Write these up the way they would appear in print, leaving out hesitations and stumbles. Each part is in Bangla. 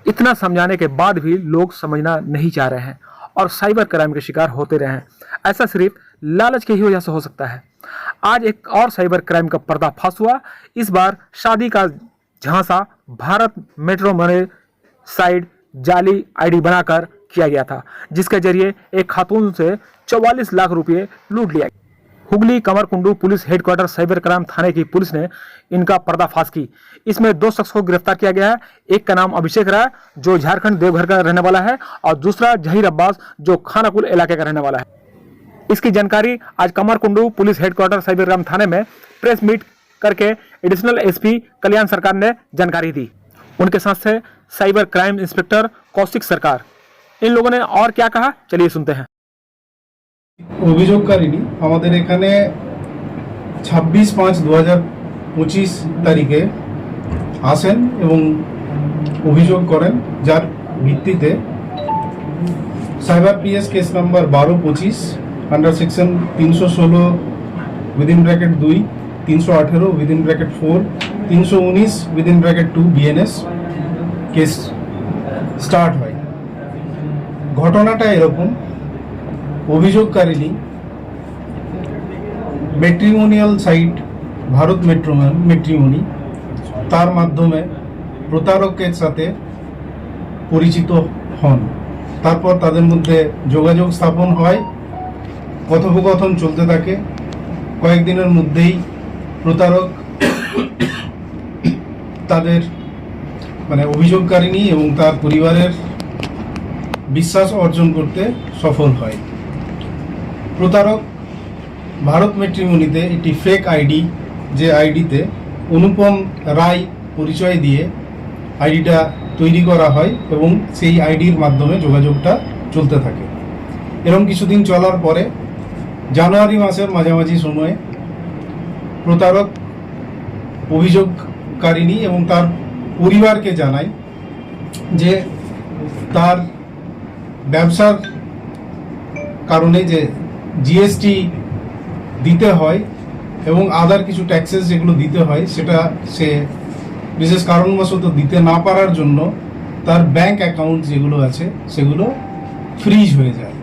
इतना समझाने के बाद भी लोग समझना नहीं चाह रहे हैं और साइबर क्राइम के शिकार होते रहे हैं। ऐसा सिर्फ लालच की ही वजह से हो सकता है। आज एक और साइबर क्राइम का पर्दाफाश हुआ। इस बार शादी का झांसा भारत मेट्रो मनी साइट जाली आईडी बनाकर किया गया था, जिसके जरिए एक खातून से 44 लाख रुपए लूट लिया। Hooghly Kamarkundu police headquarter cyber crime थाने की पुलिस ने इनका पर्दाफाश की। इसमें 2 शख्स को गिरफ्तार किया गया है। एक का नाम अभिषेक राय जो झारखंड देवघर का रहने वाला है और दूसरा जहीर अब्बास जो खानाकुल इलाके का रहने वाला है। इसकी जानकारी आज कमरकुंडू पुलिस हेडक्वार्टर साइबर क्राइम थाने में प्रेस मीट करके एडिशनल एसपी कल्याण सरकार ने जानकारी दी। उनके साथ से साइबर क्राइम इंस्पेक्टर कौशिक सरकार। इन लोगों ने और क्या कहा, चलिए सुनते हैं। অভিযোগকারিনী আমাদের এখানে 26/5/2025 তারিখে আসেন এবং অভিযোগ করেন, যার ভিত্তিতে cyber PS case number 1225 under section 316 within bracket 2, 318 within bracket 4, 319 within bracket 2 BNS case start হয়। ঘটনাটা এরকম, অভিযোগকারিনী ম্যাট্রিমোনিয়াল সাইট ভারত ম্যাট্রিমনি তার মাধ্যমে প্রতারকের সাথে পরিচিত হন। তারপর তাদের মধ্যে যোগাযোগ স্থাপন হয়, কথোপকথন চলতে থাকে। কয়েকদিনের মধ্যেই প্রতারক তাদের অভিযোগকারিনী এবং তার পরিবারের বিশ্বাস অর্জন করতে সফল হয়। প্রতারক ভারত ম্যাট্রিমনিতে একটি ফেক আইডি, যে আইডিতে অনুপম রায় পরিচয় দিয়ে আইডিটা তৈরি করা হয় এবং সেই আইডির মাধ্যমে যোগাযোগটা চলতে থাকে। এরকম কিছুদিন চলার পরে জানুয়ারি মাসের মাঝামাঝি সময়ে প্রতারক অভিযোগকারিনী এবং তার পরিবারকে জানায় যে তার ব্যবসার কারণে যে জিএসটি দিতে হয় এবং আদার কিছু ট্যাক্সেস যেগুলো দিতে হয়, সেটা সে বিশেষ কারণবশত দিতে না পারার জন্য তার ব্যাংক অ্যাকাউন্ট যেগুলো আছে সেগুলো ফ্রিজ হয়ে যায়।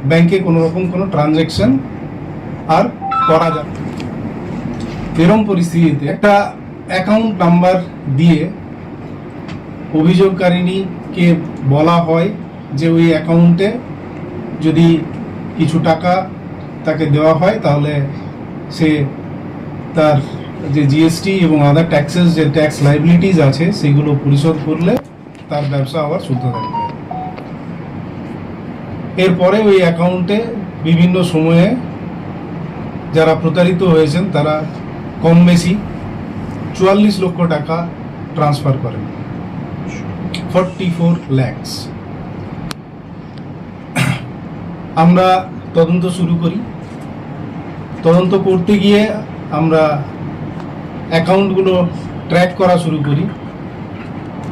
ব্যাংকে কোনো রকম কোনো ট্রানজ্যাকশন আর করা যায়। এরকম পরিস্থিতিতে একটা অ্যাকাউন্ট নাম্বার দিয়ে অভিযোগকারিনীকে বলা হয় যে ওই অ্যাকাউন্টে যদি কিছু টাকা তাকে দেওয়া হয় তাহলে সে তার যে জিএসটি এবং আদার ট্যাক্সেস, যে ট্যাক্স লাইবিলিটিস আছে সেগুলো পরিশোধ করলে তার ব্যবসা আবার চলতে থাকবে। এরপরে ওই অ্যাকাউন্টে বিভিন্ন সময়ে যারা প্রতারিত হয়েছেন তারা কম বেশি 44 লক্ষ টাকা ট্রান্সফার করেন, 44 lakhs। আমরা তদন্ত শুরু করি। তদন্ত করতে গিয়ে আমরা অ্যাকাউন্টগুলো ট্র্যাক করা শুরু করি।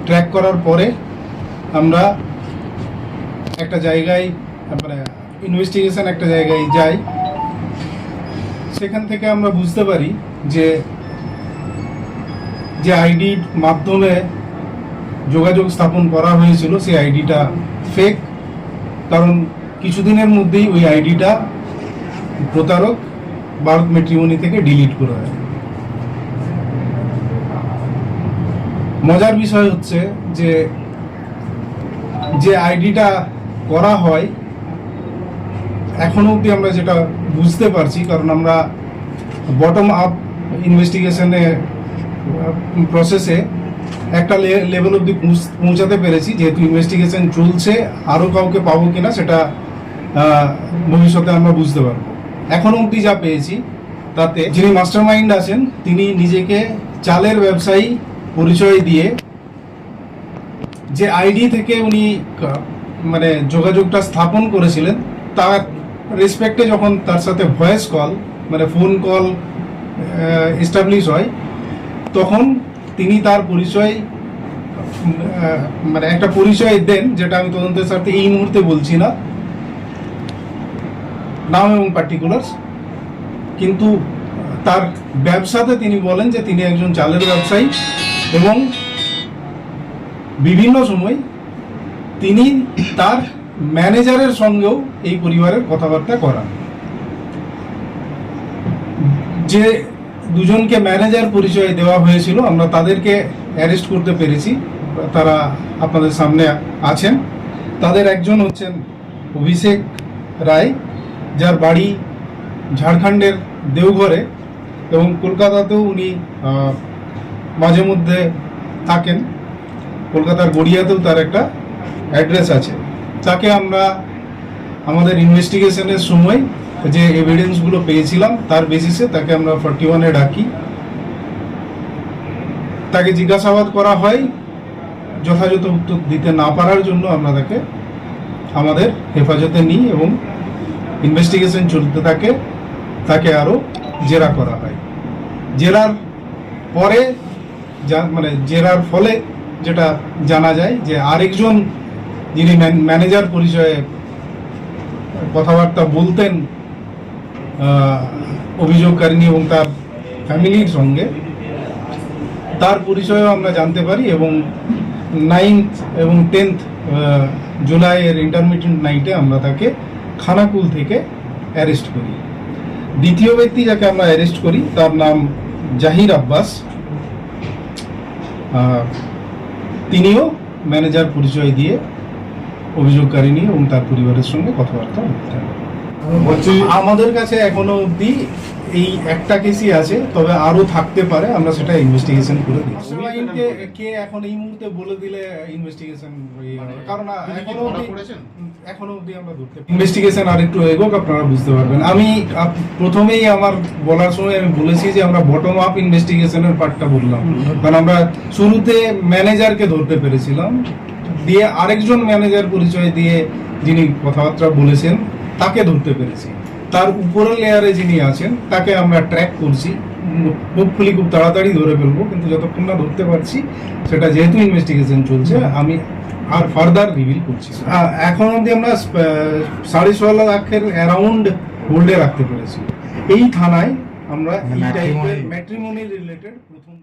ট্র্যাক করার পরে আমরা একটা জায়গায় ইনভেস্টিগেশন একটা জায়গায় যাই। সেখান থেকে আমরা বুঝতে পারি যে আইডির মাধ্যমে যোগাযোগ স্থাপন করা হয়েছিল সেই আইডিটা ফেক। কারণ কিছুদিনের মধ্যেই ওই আইডিটা প্রতারক ভারত ম্যাট্রিমনি থেকে ডিলিট করা হয়। মজার বিষয় হচ্ছে যে আইডিটা করা হয় এখনো অবধি আমরা যেটা বুঝতে পারছি, কারণ আমরা বটম আপ ইনভেস্টিগেশনে প্রসেসে একটা লেভেল অবধি পৌঁছাতে পেরেছি। যেহেতু ইনভেস্টিগেশন চলছে, আরও কাউকে পাবো কিনা সেটা ভবিষ্যতে আমরা বুঝতে পারবো। এখনো অবধি যা পেয়েছি তাতে যিনি মাস্টার মাইন্ড আছেন তিনি নিজেকে চালের ব্যবসায়ী পরিচয় দিয়ে যে আইডি থেকে উনি যোগাযোগটা স্থাপন করেছিলেন তার রেসপেক্টে যখন তার সাথে voice call phone call establish হয়, তখন তিনি তার পরিচয় একটা পরিচয় দেন, যেটা আমি তদন্তের সাথে এই মুহূর্তে বলছি না নাম এবং পার্টিকুলার্স। কিন্তু তার ব্যবসাতে তিনি বলেন যে তিনি একজন চালের ব্যবসায়ী এবং বিভিন্ন সময় তিনি তার ম্যানেজারের সঙ্গেও এই পরিবারের কথাবার্তা করান। যে দুজনকে ম্যানেজার পরিচয় দেওয়া হয়েছিল আমরা তাদেরকে অ্যারেস্ট করতে পেরেছি, তারা আপনাদের সামনে আছেন। তাদের একজন হচ্ছেন অভিষেক রায়, যার বাড়ি ঝাড়খণ্ডের দেওঘরে এবং কলকাতাতেও উনি মাঝে মধ্যে থাকেন। কলকাতার গড়িয়াতেও তার একটা অ্যাড্রেস আছে। তাকে আমরা আমাদের ইনভেস্টিগেশনের সময় যে এভিডেন্সগুলো পেয়েছিলাম তার বেসিসে তাকে আমরা 41-এ ডাকি। তাকে জিজ্ঞাসাবাদ করা হয়, যথাযথ উত্তর দিতে না পারার জন্য আমরা তাকে আমাদের হেফাজতে নিই এবং ইনভেস্টিগেশন চলতে থাকে। তাকে আরও জেরা করা হয়। জেরার পরে জেরার ফলে যেটা জানা যায় যে আরেকজন যিনি ম্যানেজার পরিচয়ে কথাবার্তা বলতেন অভিযোগকারিণী এবং তার ফ্যামিলির সঙ্গে, তার পরিচয়ও আমরা জানতে পারি এবং 9th এবং 10th জুলাইয়ের ইন্টারমিডিয়েট নাইটে আমরা তাকে খানাকুল থেকে অ্যারেস্ট করি। দ্বিতীয় ব্যক্তি যাকে আমরা অ্যারেস্ট করি তার নাম জাহির আব্বাস। তিনিও ম্যানেজার পরিচয় দিয়ে অভিযোগকারিণী এবং তার পরিবারের সঙ্গে কথাবার্তা বলতেন। আমাদের কাছে এখনো অবধি এই একটা কেসই আছে, তবে আরো থাকতে পারে, আমরা সেটা ইনভেস্টিগেশন করে দিচ্ছি। কে এখন এই মুহূর্তে বলে দিলে ইনভেস্টিগেশন, কারণ এখনো অবধি আমরা ধরতে ইনভেস্টিগেশন আর একটু এগোক, আপনারা বুঝতে পারবেন। আমি প্রথমেই আমার বলার সময় আমি বলেছি যে আমরা বটম আপ ইনভেস্টিগেশনের পার্টটা বললাম, কারণ আমরা শুরুতে ম্যানেজারকে ধরতে পেরেছিলাম, দিয়ে আরেকজন ম্যানেজার পরিচয় দিয়ে যিনি কথাবার্তা বলেছেন তাকে ধরতে পেরেছি। তার উপরের লেয়ারে যিনি আছেন তাকে আমরা ট্র্যাক করছি, হোপফুলি খুব তাড়াতাড়ি ধরে ফেলবো, কিন্তু যতক্ষণ না ধরতে পারছি সেটা যেহেতু ইনভেস্টিগেশন চলছে আমি আর ফার্দার রিভিল করছি। এখন অবধি আমরা 6.5 লাখের অ্যারাউন্ড হোল্ডে রাখতে পেরেছি। এই থানায় আমরা এই টাইপের ম্যাট্রিমনি রিলেটেড প্রথম